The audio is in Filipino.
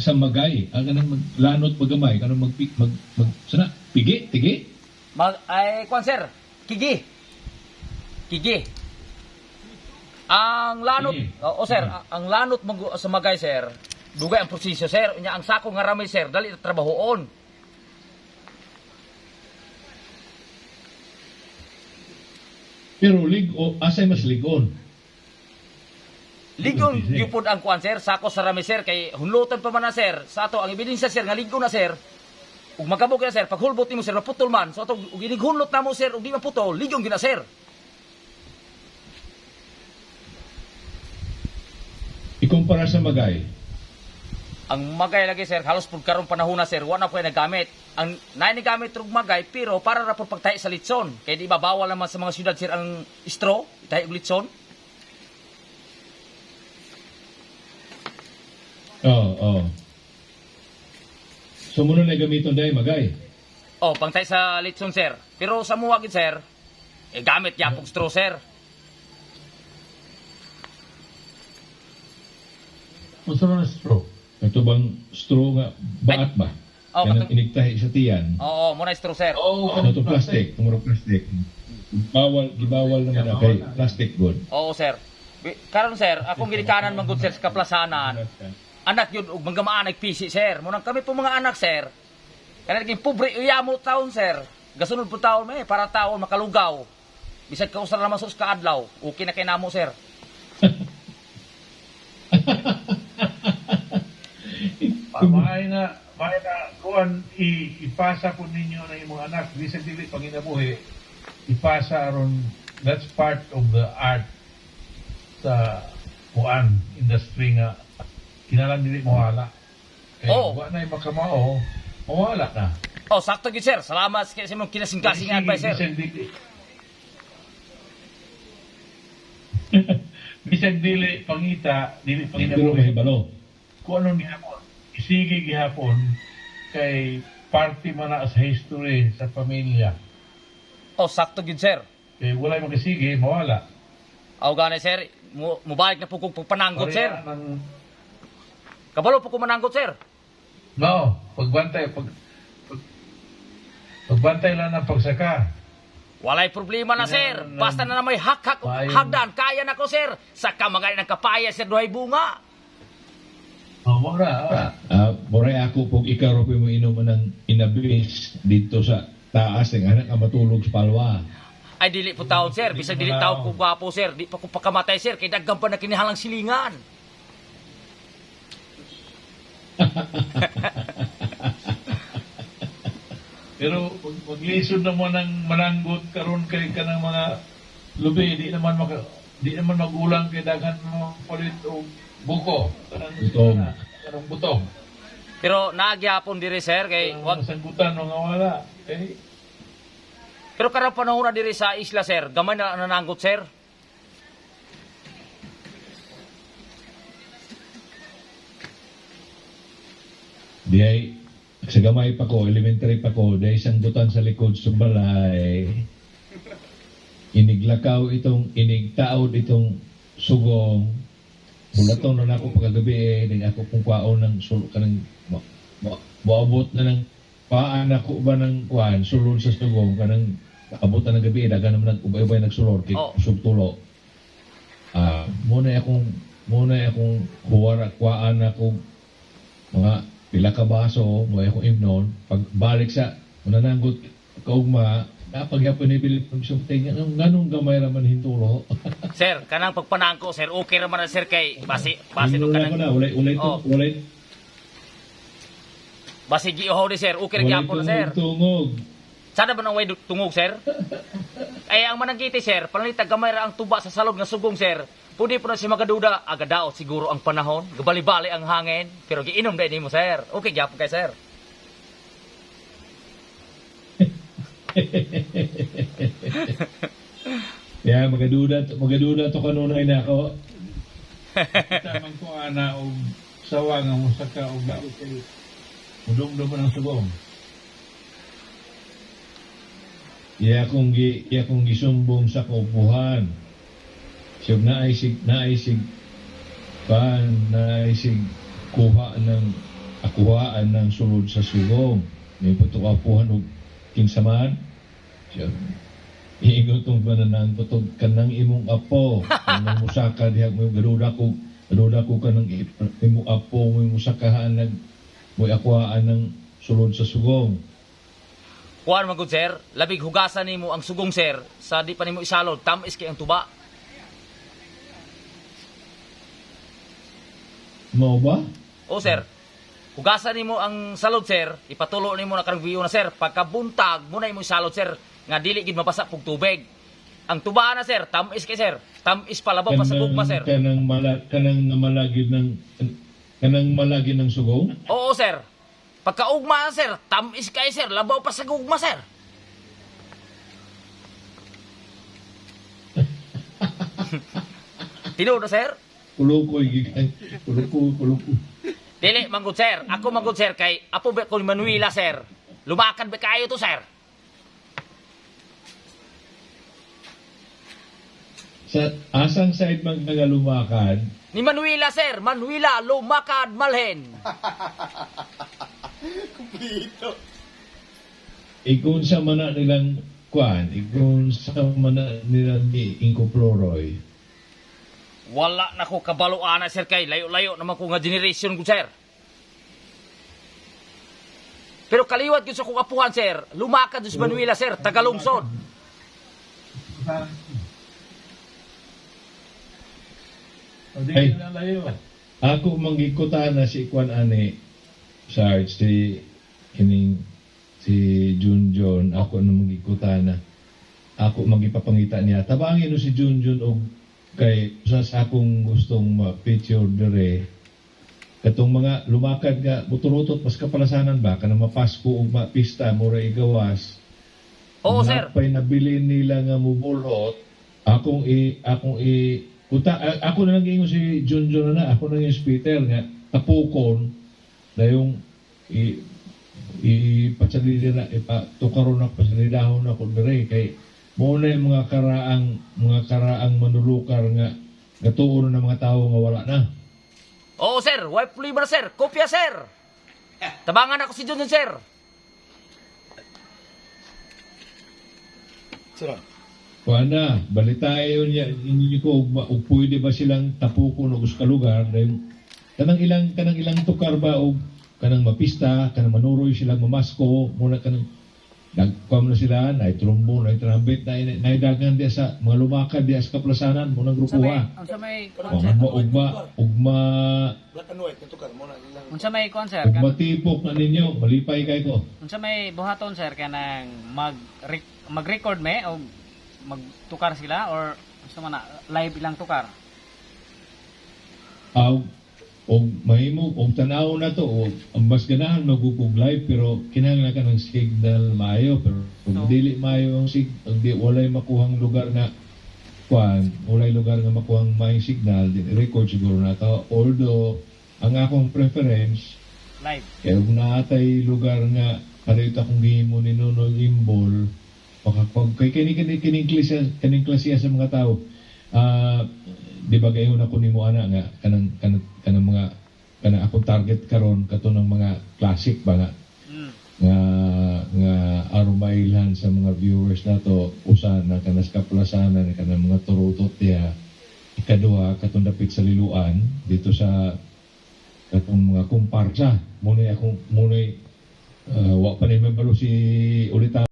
sa magay, ang kanang maglanot magamay, kanang sana pigi, tigi. Kwan sir, kigi. Kigi. Ang lanot, Kigi. sir, ang lanot sa magay sir, dugay ang prosesyo sir. Nya ang sako nga ramay sir, dali na trabahoon. Pero asay mas ligon. Ligon gyupod ang kwan sir, sako sa rami sir kay hunluton pa man na sir. Sa ato ang ebidensya sir nga ligon na sir. Ug magabog na sir, pag hulbot nimo sir maputol man. So ato ug inighunlot na mo sir ug di maputol, ligon gyud na sir. Ikumpara sa magay. Ang magay lagi sir, halos pud karon panahon na sir, wa na po nagamit. Ang naay gamit rug magay pero para ra pud pagtahi sa litson. Kay di ba bawal naman sa mga syudad sir ang straw, tahi og litson. Oo. So muna na gamiton dahil magay. Pangtahi sa litson sir. Pero sa muwa gid sir, gamit yapog straw sir. Unsa man ang straw? Ito bang straw nga baat ba? Kanang inigtahi sa tiyan. Oo, muna straw sir. Ano to plastic? Murag plastic. Gibawal naman na kay plastic good. Oo sir. Karon sir, akong ginikanan man gud sir sa kaplasanan. Anak yun ug manggamaan nagpisi sir. Munang kami po mga anak sir. Kana naging pobre uyamo taon sir. Gasunod po taon may para taon makalugaw. Bisag ka usar naman sus kaadlaw. Okay na kay namo sir. May na kuan ipasa po ninyo na imong anak bisag dili pag inabuhi ipasa aron that's part of the art sa kuan industry nga kinalang dili mawala kay wa na makamao mawala na. Sakto gid sir. Salamat sa imong kinasingkasing advice sir. Bisag dili pangita dili Pero panginabuhi mahibalo. kung anong gihapon isigi gihapon kay party man na sa history sa pamilya. Sakto gid sir. Kay walay makasige, mawala. Gani sir, mubalik na po kong pananggot sir. Pareha ng- Kabalo po ko mananggot sir. No, pagbantay lang ng pagsaka. Walay problema na sir. Basta na may hak-hak Payo. hagdan, kaya na ko sir. Saka mga ng kapaya sir duhay bunga. Wala. Boray ako pag ikaw rin mo inom ng inabis dito sa taas ng anak ang matulog sa palwa. Ay dili po taon sir. Bisag dili taon ko gwapo sir. Di pa ko pakamatay sir. Kay daggan pa na kinihalang silingan. Pero maglisod na mo ng mananggot karon kay kanang mga lubi, di naman magulang kay daghan mo palit o buko. Butong. Kanang butong. Pero nagyapon diri sir kay Kanang masanggutan mga wala. Eh, pero karang panahon na diri sa isla sir, gamay na nananggot sir. Di ay, sa gamay pa ko, elementary pa ko, dahil isang butan sa likod sa balay, iniglakaw inigtaod itong sugong, bulaton na ako pagkagabi, din ako kung kwaon ng kanang maabot na ng paan ako ba ng kuan, sulod sa sugong, kanang abot na ng gabi, daga naman ubay-ubay nagsulor, kay kusog tulo. Muna akong huwara, kuwaan ako, mga pila ka baso, mo akong imnon, pagbalik sa, manananggot kaugma, napagyapon ni Pilipong sumting, ganong gamay raman hintulo. Sir, kanang pagpanangko sir, okay raman na sir kay basi do Wala kanang na, ulay basi giihaw di sir, okay ra gyapon na sir. tungog. Sana ba nang way tungog sir? Ay ang mananggiti sir, panalita gamay ra ang tuba sa salog nga sugong sir. Pwede po na si magaduda, agadaot siguro ang panahon, gabali-bali ang hangin, pero giinom din mo sir. Okay gyapon kay sir. Magaduda to kanunay na ako. tamang ko ana og sawa nga mo saka og dako kay udong-dong ng sugong. Iya kong gisumbong sa kaupuhan. Siyog naisig akuhaan ng sulod sa sugong. May patukapuhan og kinsaman. Siya, iingon tong bananan putog kanang imong apo. Kanang musaka diha mo gaduda ko kanang imong apo mo musakahan nag mo akuhaan ng sulod sa sugong. Kuan man gud sir, labig hugasan nimo ang sugong sir sa di pa nimo isalod, tamis kay ang tuba. Mao ba? O sir, hugasan nimo ang salod sir, ipatulo nimo na karang biyo na sir, pagkabuntag mo na imo isalod sir nga dili gid mabasa pug tubig. Ang tuba na sir, tamis kay sir, tamis palabaw pa sa gugma sir. Kanang malagid ng sugong? Oo sir. Pagkaugma sir, tamis kay sir, labaw pa sa gugma sir. Tinuod na sir? Kulukoy gikan. Kulukoy. Dili manggod sir. Ako manggod sir kay apo ba ko ni Manuela sir. Lumakad ba kayo to sir? Sa asang side man nagalumakad, Ni Manuela sir, Manuela lumakad malhen. ikon sa mana nilang kwan, ikon sa mana nilang ni Incoploroy. Wala na ko kabaluan na sir kay layo-layo naman ko nga generation ko sir. Pero kaliwat gyud sa kong apuhan sir, lumakad sa Manuela sir, tagalungsod. O, di Ay. ka na layo. Ako manggikutan na si kwan ani Sarge, si Junjun, ako na manggikutan na. Ako magipapangita niya. Tabangin no si Junjun og kay sa akong gustong ma-picture dire. Katong mga lumakad nga buturutot pas kapalasanan ba kanang mapasko og mapista mura igawas. Oo sir. Napay nabili nila nga mubulot. Ako na lang ingon si Junjun na ako na yung speaker nga tapukon na yung ipatsalili na ipatukaron na pasalidahon na ko dire kay muna yung mga karaang manulukar nga gatuon ng mga tao nga wala na. Oo sir, wipe libre sir, kopya sir. Tabangan ako si Junjun sir. Kuana, balitayo niya inyo ko ug pwede ba silang tapukon og sa lugar dahil kanang ilang tukar ba og kanang mapista, kanang manuroy silang mamasko, muna kanang nagkwam na sila, na trombone, na trumpet, na dagan diya sa mga lumakad diya sa kaplasanan, muna grupuha. Unsa may Ugma unsa may concert ugma tipok na ninyo, malipay kay ko. unsa may buhaton sir kanang mag-record me o magtukar sila or unsa man na live ilang tukar? Og mahimo og tanaw na to og ang mas ganahan magugug live pero kinahanglan ka ng signal maayo pero kung dili maayo ang signal di walay makuhang lugar nga walay lugar nga makuhang may signal di record siguro na to although ang akong preference Live. kay kung naatay lugar nga karito akong gihimo ni Nonoy Imbol kay kining klase sa mga tao di ba gayon ako nimo ana nga kanang mga akong target karon kato ng mga classic ba nga nga arumailhan sa mga viewers nato usa na kanas kaplasanan kanang mga turutot diha ikaduha katong dapit sa liluan dito sa katong mga komparsa muna wa pa ni mabalo si Ulita